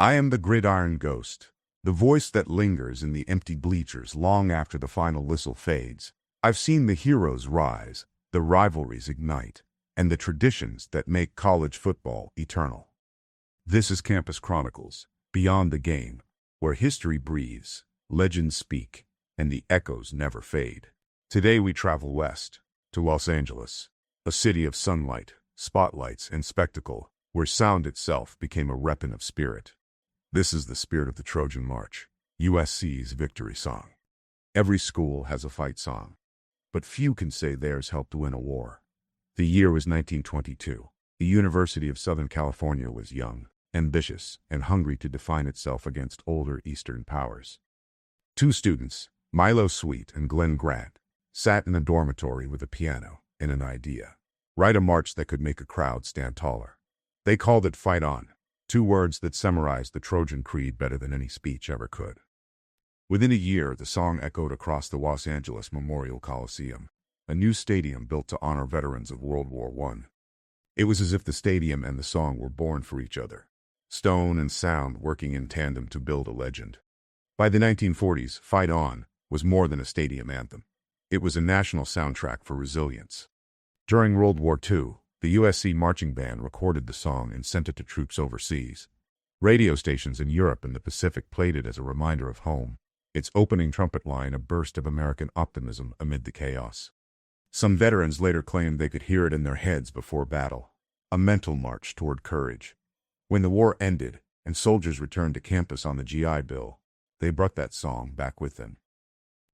I am the Gridiron Ghost, the voice that lingers in the empty bleachers long after the final whistle fades. I've seen the heroes rise, the rivalries ignite, and the traditions that make college football eternal. This is Campus Chronicles, beyond the game, where history breathes, legends speak, and the echoes never fade. Today we travel west, to Los Angeles, a city of sunlight, spotlights, and spectacle, where sound itself became a weapon of spirit. This is the spirit of the Trojan March, USC's victory song. Every school has a fight song, but few can say theirs helped win a war. The year was 1922. The University of Southern California was young, ambitious, and hungry to define itself against older Eastern powers. Two students, Milo Sweet and Glenn Grant, sat in a dormitory with a piano and an idea: write a march that could make a crowd stand taller. They called it Fight On, two words that summarized the Trojan Creed better than any speech ever could. Within a year, the song echoed across the Los Angeles Memorial Coliseum, a new stadium built to honor veterans of World War I. It was as if the stadium and the song were born for each other, stone and sound working in tandem to build a legend. By the 1940s, Fight On was more than a stadium anthem. It was a national soundtrack for resilience. During World War II, the USC marching band recorded the song and sent it to troops overseas. Radio stations in Europe and the Pacific played it as a reminder of home, its opening trumpet line a burst of American optimism amid the chaos. Some veterans later claimed they could hear it in their heads before battle, a mental march toward courage. When the war ended and soldiers returned to campus on the GI Bill, they brought that song back with them.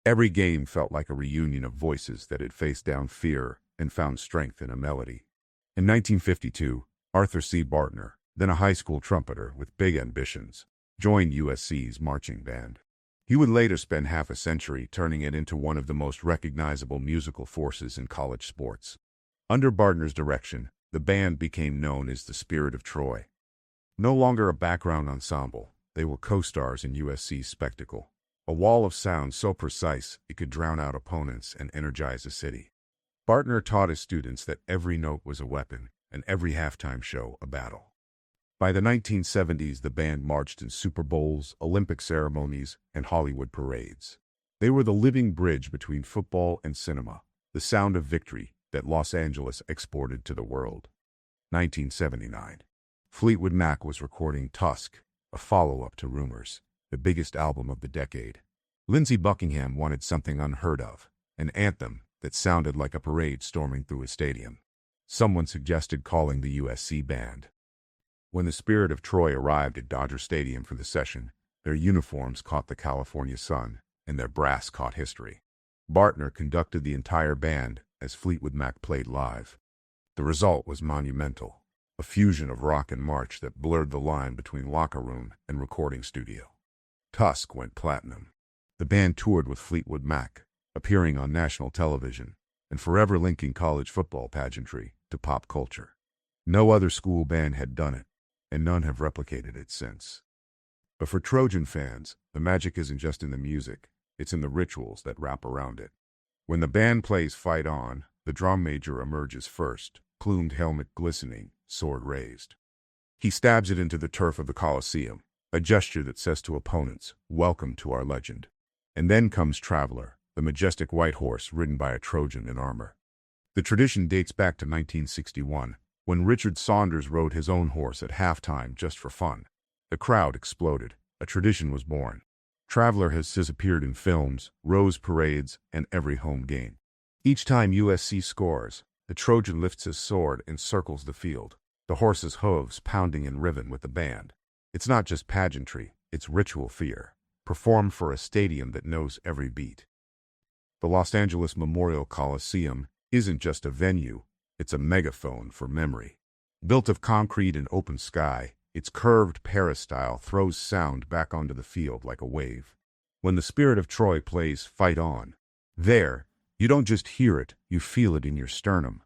Every game felt like a reunion of voices that had faced down fear and found strength in a melody. In 1952, Arthur C. Bartner, then a high school trumpeter with big ambitions, joined USC's marching band. He would later spend half a century turning it into one of the most recognizable musical forces in college sports. Under Bartner's direction, the band became known as the Spirit of Troy. No longer a background ensemble, they were co-stars in USC's spectacle, a wall of sound so precise it could drown out opponents and energize a city. Bartner taught his students that every note was a weapon and every halftime show a battle. By the 1970s, the band marched in Super Bowls, Olympic ceremonies, and Hollywood parades. They were the living bridge between football and cinema, the sound of victory that Los Angeles exported to the world. 1979. Fleetwood Mac was recording Tusk, a follow-up to Rumors, the biggest album of the decade. Lindsey Buckingham wanted something unheard of, an anthem that sounded like a parade storming through a stadium. Someone suggested calling the USC band. When the Spirit of Troy arrived at Dodger Stadium for the session, their uniforms caught the California sun, and their brass caught history. Bartner conducted the entire band as Fleetwood Mac played live. The result was monumental, a fusion of rock and march that blurred the line between locker room and recording studio. Tusk went platinum. The band toured with Fleetwood Mac, appearing on national television, and forever linking college football pageantry to pop culture. No other school band had done it, and none have replicated it since. But for Trojan fans, the magic isn't just in the music, it's in the rituals that wrap around it. When the band plays Fight On, the drum major emerges first, plumed helmet glistening, sword raised. He stabs it into the turf of the Coliseum, a gesture that says to opponents, "Welcome to our legend." And then comes Traveler, the majestic white horse ridden by a Trojan in armor. The tradition dates back to 1961, when Richard Saunders rode his own horse at halftime just for fun. The crowd exploded. A tradition was born. Traveler has appeared in films, rose parades, and every home game. Each time USC scores, the Trojan lifts his sword and circles the field, the horse's hooves pounding in rhythm with the band. It's not just pageantry, it's ritual fear, performed for a stadium that knows every beat. The Los Angeles Memorial Coliseum isn't just a venue, it's a megaphone for memory. Built of concrete and open sky, its curved peristyle throws sound back onto the field like a wave. When the Spirit of Troy plays Fight On, there, you don't just hear it, you feel it in your sternum.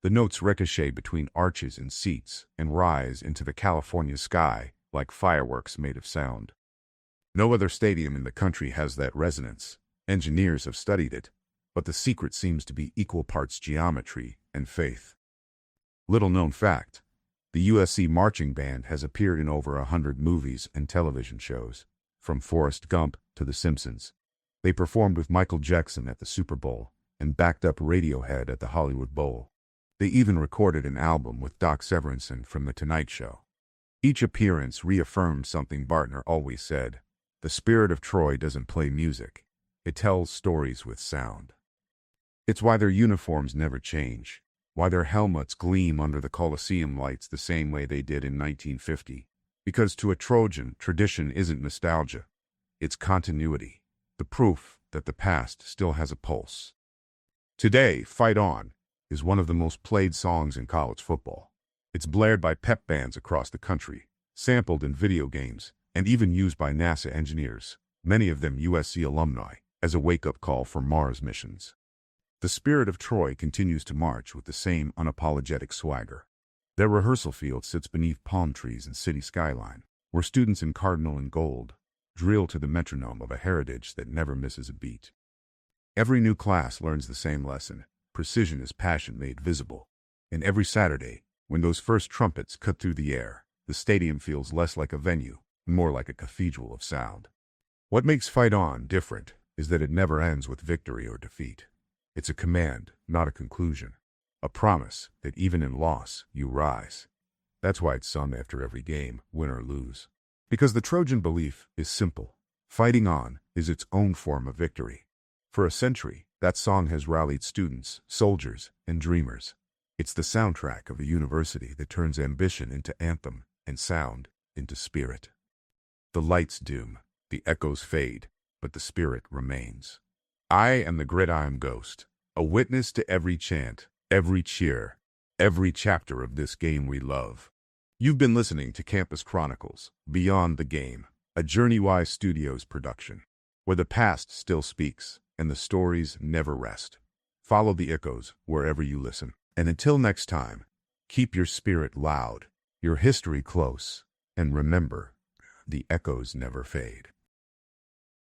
The notes ricochet between arches and seats and rise into the California sky like fireworks made of sound. No other stadium in the country has that resonance. Engineers have studied it, but the secret seems to be equal parts geometry and faith. Little known fact, The USC marching band has appeared in over 100 movies and television shows, from Forrest Gump to The Simpsons. They performed with Michael Jackson at the Super Bowl and backed up Radiohead at the Hollywood Bowl. They even recorded an album with Doc Severinsen from The Tonight Show. Each appearance reaffirmed something Bartner always said: the spirit of Troy doesn't play music, it tells stories with sound. It's why their uniforms never change, why their helmets gleam under the Coliseum lights the same way they did in 1950. Because to a Trojan, tradition isn't nostalgia, it's continuity, the proof that the past still has a pulse. Today, Fight On is one of the most played songs in college football. It's blared by pep bands across the country, sampled in video games, and even used by NASA engineers, many of them USC alumni, as a wake-up call for Mars missions. The spirit of Troy continues to march with the same unapologetic swagger. Their rehearsal field sits beneath palm trees and city skyline, where students in cardinal and gold drill to the metronome of a heritage that never misses a beat. Every new class learns the same lesson: precision is passion made visible. And every Saturday, when those first trumpets cut through the air, the stadium feels less like a venue, more like a cathedral of sound. What makes Fight On different is that it never ends with victory or defeat. It's a command, not a conclusion. A promise that even in loss, you rise. That's why it's sung after every game, win or lose. Because the Trojan belief is simple: fighting on is its own form of victory. For a century, that song has rallied students, soldiers, and dreamers. It's the soundtrack of a university that turns ambition into anthem and sound into spirit. The lights dim, the echoes fade, but the spirit remains. I am the Gridiron Ghost, a witness to every chant, every cheer, every chapter of this game we love. You've been listening to Campus Chronicles, Beyond the Game, a JourneyWise Studios production, where the past still speaks and the stories never rest. Follow the echoes wherever you listen. And until next time, keep your spirit loud, your history close, and remember, the echoes never fade.